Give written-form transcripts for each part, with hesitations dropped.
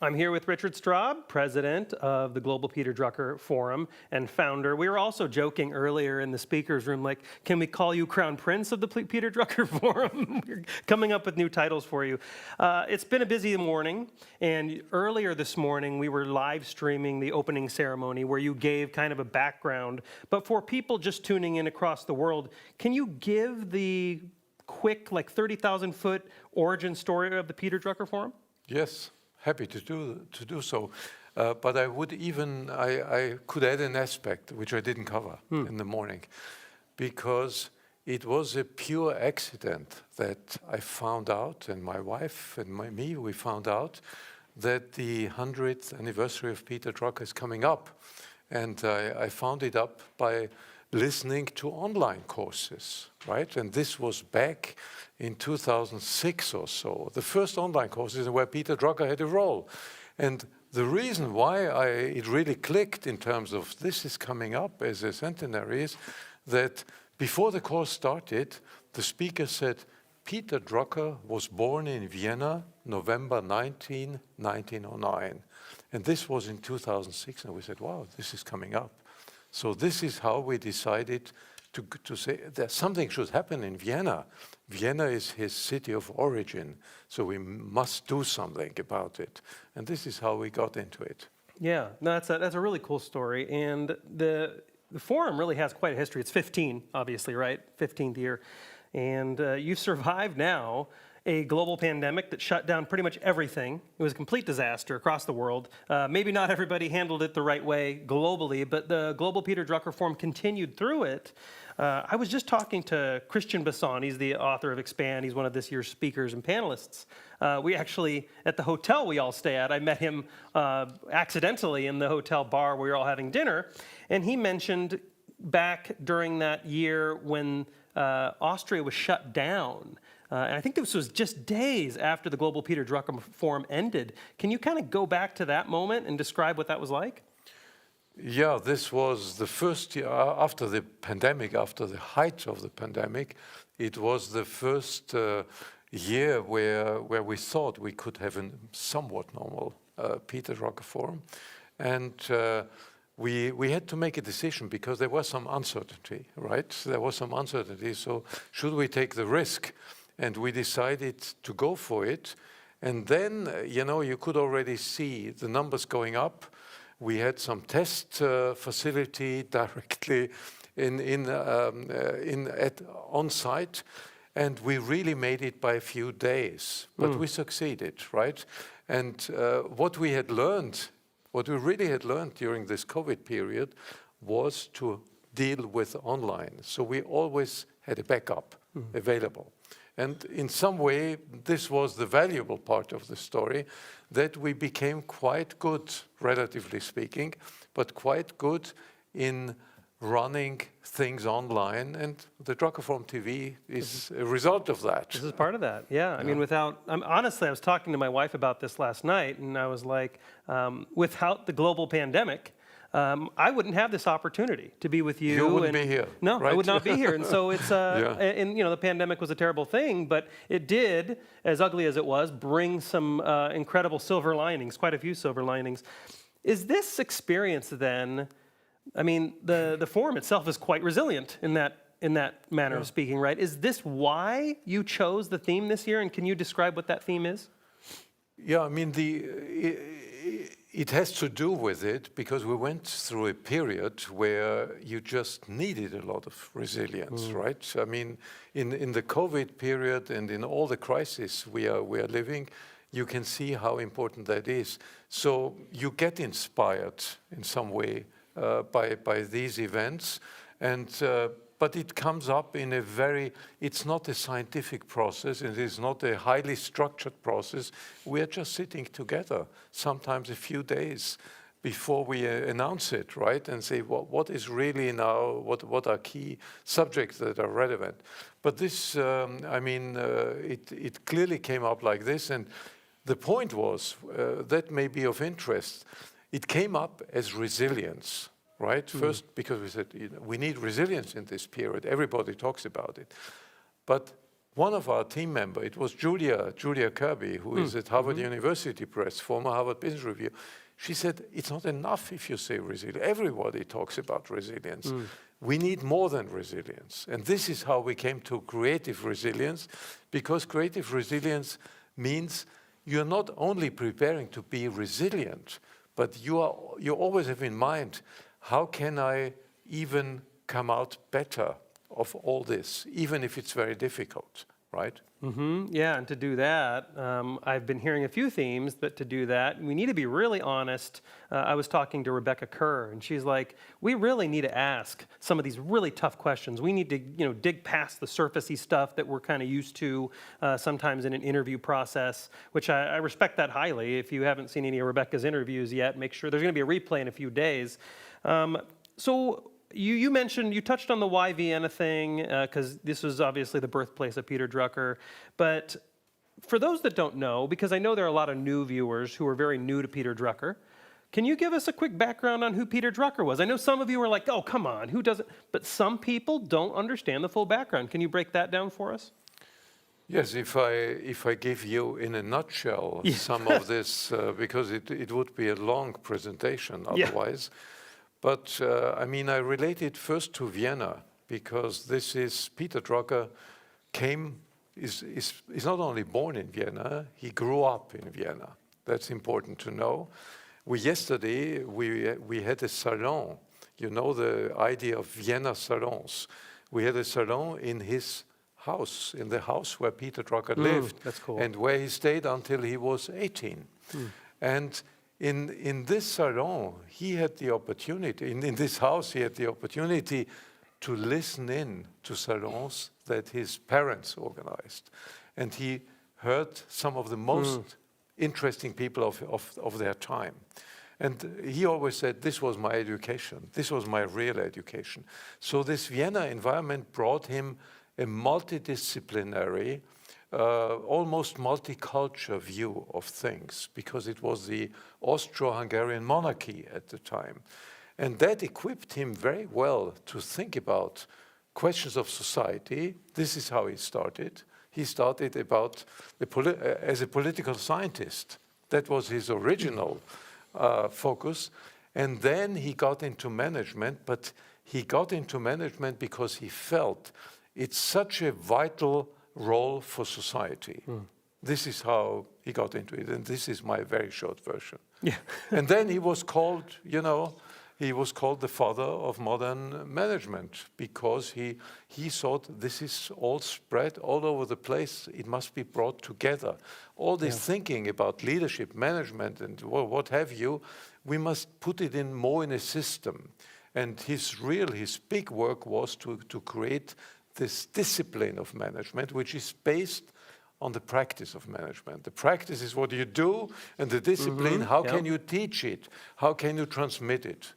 I'm here with Richard Straub, president of the Global Peter Drucker Forum and founder. We were also joking earlier in the speaker's room, like, can we call you Crown Prince of the Peter Drucker Forum? We're coming up with new titles for you. It's been a busy morning, and earlier this morning we were live streaming the opening ceremony where you gave kind of a background. But for people just tuning in across the world, can you give the quick, like 30,000-foot origin story of the Peter Drucker Forum? Yes. Happy to do so, but I could add an aspect which I didn't cover in the morning, because it was a pure accident that I found out, and my wife and me, we found out that the 100th anniversary of Peter Drucker is coming up, and I found it up by listening to online courses, right? And this was back in 2006 or so, the first online courses where Peter Drucker had a role. And the reason why it really clicked in terms of this is coming up as a centenary is that before the course started, the speaker said, Peter Drucker was born in Vienna, November 19, 1909. And this was in 2006, and we said, wow, this is coming up. So this is how we decided to say that something should happen in Vienna. Vienna is his city of origin, so we must do something about it. And this is how we got into it. Yeah, no, that's a really cool story. And the forum really has quite a history. It's 15, obviously, right? 15th year. And you've survived now a global pandemic that shut down pretty much everything. It was a complete disaster across the world. Maybe not everybody handled it the right way globally, but the Global Peter Drucker Forum continued through it. I was just talking to Christian Basson. He's the author of Expand. He's one of this year's speakers and panelists. We actually, at the hotel we all stay at, I met him accidentally in the hotel bar where we were all having dinner, and he mentioned back during that year when Austria was shut down. And I think this was just days after the Global Peter Drucker Forum ended. Can you kind of go back to that moment and describe what that was like? Yeah, this was the first year after the pandemic, after the height of the pandemic. It was the first year where we thought we could have a somewhat normal Peter Drucker Forum. And we had to make a decision because there was some uncertainty, right? There was some uncertainty, so should we take the risk? And we decided to go for it. And then, you could already see the numbers going up. We had some test facility directly on site, and we really made it by a few days. But we succeeded, right? And what we really had learned during this COVID period was to deal with online. So we always had a backup available. And in some way, this was the valuable part of the story, that we became quite good, relatively speaking, but quite good in running things online, and the Drucker Forum TV is a result of that. This is part of that, yeah. I mean, honestly, I was talking to my wife about this last night, and I was like, without the global pandemic, I wouldn't have this opportunity to be with you. You wouldn't be here. No, right? I would not be here. And so it's, and the pandemic was a terrible thing, but it did, as ugly as it was, bring some incredible silver linings, quite a few silver linings. Is this experience then, I mean, the forum itself is quite resilient in that manner of speaking, right? Is this why you chose the theme this year, and can you describe what that theme is? Yeah, I mean, it has to do with it because we went through a period where you just needed a lot of resilience, right? I mean, in the COVID period and in all the crises we are living, you can see how important that is. So you get inspired in some way by these events, and but it comes up in it's not a scientific process, it is not a highly structured process. We are just sitting together, sometimes a few days before we announce it, right? And say, what is really now, what are key subjects that are relevant? But this, it clearly came up like this, and the point was, that may be of interest, it came up as resilience. Right? First, because we said we need resilience in this period. Everybody talks about it. But one of our team members, it was Julia Kirby, who is at Harvard University Press, former Harvard Business Review. She said, it's not enough if you say resilience. Everybody talks about resilience. We need more than resilience. And this is how we came to creative resilience, because creative resilience means you're not only preparing to be resilient, but you always have in mind, how can I even come out better of all this, even if it's very difficult, right? Yeah, and to do that, I've been hearing a few themes, but to do that, we need to be really honest. I was talking to Rebecca Kerr, and she's like, we really need to ask some of these really tough questions. We need to, dig past the surfacey stuff that we're kind of used to sometimes in an interview process, which I respect that highly. If you haven't seen any of Rebecca's interviews yet, make sure there's going to be a replay in a few days. So you mentioned, you touched on the why Vienna thing, because this was obviously the birthplace of Peter Drucker. But for those that don't know, because I know there are a lot of new viewers who are very new to Peter Drucker, can you give us a quick background on who Peter Drucker was? I know some of you are like, oh, come on, who doesn't? But some people don't understand the full background. Can you break that down for us? Yes, if I give you in a nutshell some of this, because it would be a long presentation otherwise. But I relate it first to Vienna, because this is Peter Drucker is not only born in Vienna, he grew up in Vienna. That's important to know. Yesterday we had a salon. You know the idea of Vienna salons. We had a salon in his house, in the house where Peter Drucker lived. That's cool. And where he stayed until he was 18. And in this salon, he had the opportunity, in this house, he had the opportunity to listen in to salons that his parents organized. And he heard some of the most interesting people of their time. And he always said, this was my education. This was my real education. So this Vienna environment brought him a multidisciplinary, almost multicultural view of things, because it was the Austro-Hungarian monarchy at the time. And that equipped him very well to think about questions of society. This is how he started. He started as a political scientist. That was his original focus. And then he got into management, but he got into management because he felt it's such a vital role for society. This is how he got into it, and this is my very short version. And then he was called, the father of modern management, because he thought this is all spread all over the place. It must be brought together. All this thinking about leadership, management, and what have you, we must put it more in a system. And his big work was to create this discipline of management, which is based on the practice of management. The practice is what you do, and the discipline, how can you teach it? How can you transmit it?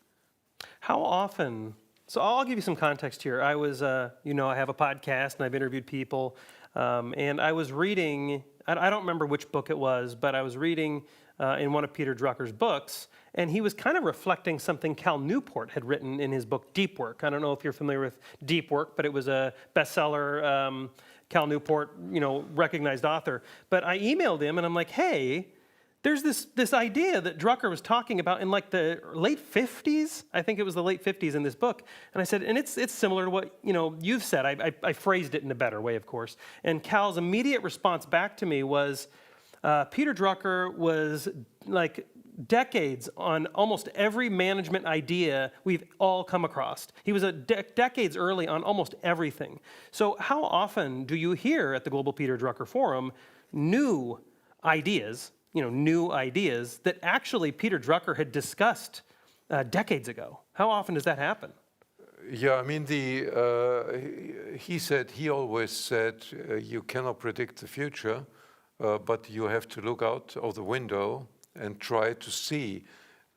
How often, so I'll give you some context here. I was, I have a podcast and I've interviewed people, and I was reading, I don't remember which book it was, but I was reading in one of Peter Drucker's books, and he was kind of reflecting something Cal Newport had written in his book, Deep Work. I don't know if you're familiar with Deep Work, but it was a bestseller, Cal Newport, recognized author. But I emailed him, and I'm like, hey, there's this idea that Drucker was talking about in like the late 50s. I think it was the late 50s in this book. And I said, and it's similar to what you've said. I phrased it in a better way, of course. And Cal's immediate response back to me was, Peter Drucker was like decades on almost every management idea we've all come across. He was decades early on almost everything. So how often do you hear at the Global Peter Drucker Forum new ideas, that actually Peter Drucker had discussed decades ago? How often does that happen? Yeah, he always said, you cannot predict the future, but you have to look out of the window and try to see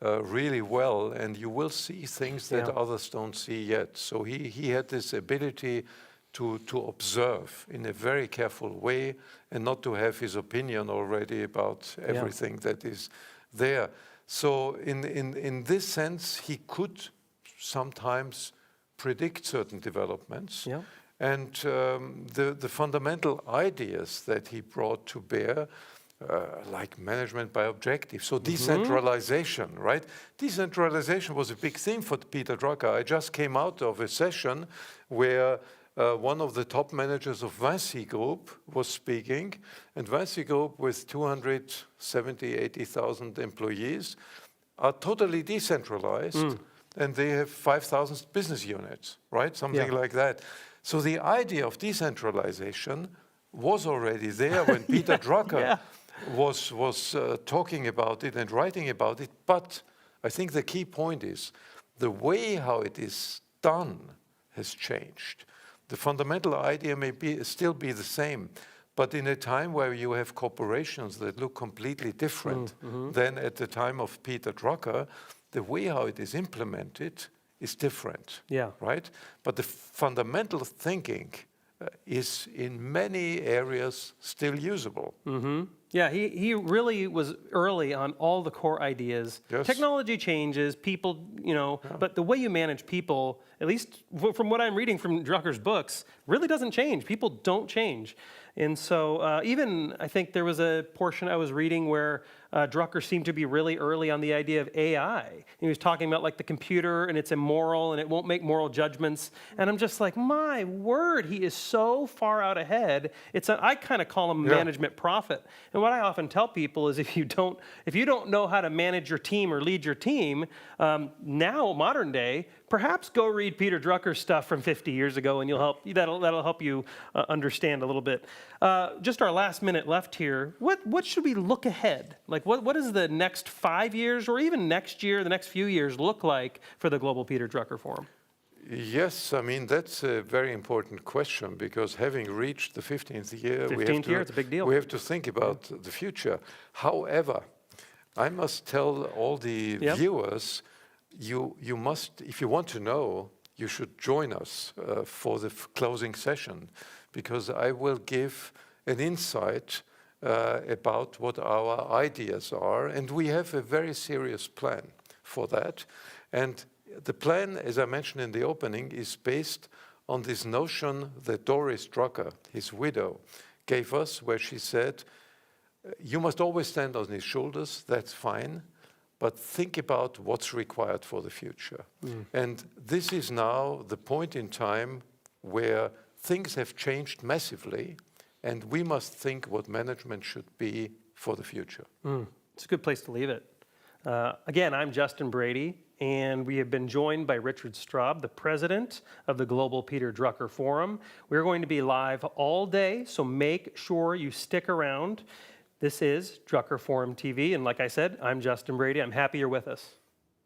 really well, and you will see things that others don't see yet. So he had this ability to observe in a very careful way and not to have his opinion already about everything that is there. So in this sense, he could sometimes predict certain developments. And the fundamental ideas that he brought to bear, like management by objective, so decentralization, right? Decentralization was a big theme for Peter Drucker. I just came out of a session where one of the top managers of Vinci Group was speaking, and Vinci Group with 270, 80,000 employees are totally decentralized, and they have 5,000 business units, right? Something like that. So the idea of decentralization was already there when Peter Drucker was talking about it and writing about it. But I think the key point is the way how it is done has changed. The fundamental idea may still be the same, but in a time where you have corporations that look completely different than at the time of Peter Drucker, the way how it is implemented is different, right? But the fundamental thinking is in many areas still usable. Yeah, he really was early on all the core ideas. Yes. Technology changes, people, but the way you manage people, at least from what I'm reading from Drucker's books, really doesn't change. People don't change. And so even, I think there was a portion I was reading where Drucker seemed to be really early on the idea of AI. He was talking about like the computer and it's immoral and it won't make moral judgments. And I'm just like, my word, he is so far out ahead. I kind of call him a management prophet. And what I often tell people is if you don't know how to manage your team or lead your team, now, modern day, perhaps go read Peter Drucker's stuff from 50 years ago and that'll help you understand a little bit. Just our last minute left here. What should we look ahead? Like what does the next 5 years or even next year, the next few years look like for the Global Peter Drucker Forum? Yes, I mean, that's a very important question because having reached the 15th year, it's a big deal. We have to think about the future. However, I must tell all the viewers, you must, if you want to know, you should join us for the closing session because I will give an insight about what our ideas are, and we have a very serious plan for that. And the plan, as I mentioned in the opening, is based on this notion that Doris Drucker, his widow, gave us, where she said, you must always stand on his shoulders, that's fine, but think about what's required for the future. And this is now the point in time where things have changed massively, and we must think what management should be for the future. It's a good place to leave it. Again, I'm Justin Brady, and we have been joined by Richard Straub, the president of the Global Peter Drucker Forum. We're going to be live all day, so make sure you stick around. This is Drucker Forum TV, and like I said, I'm Justin Brady. I'm happy you're with us.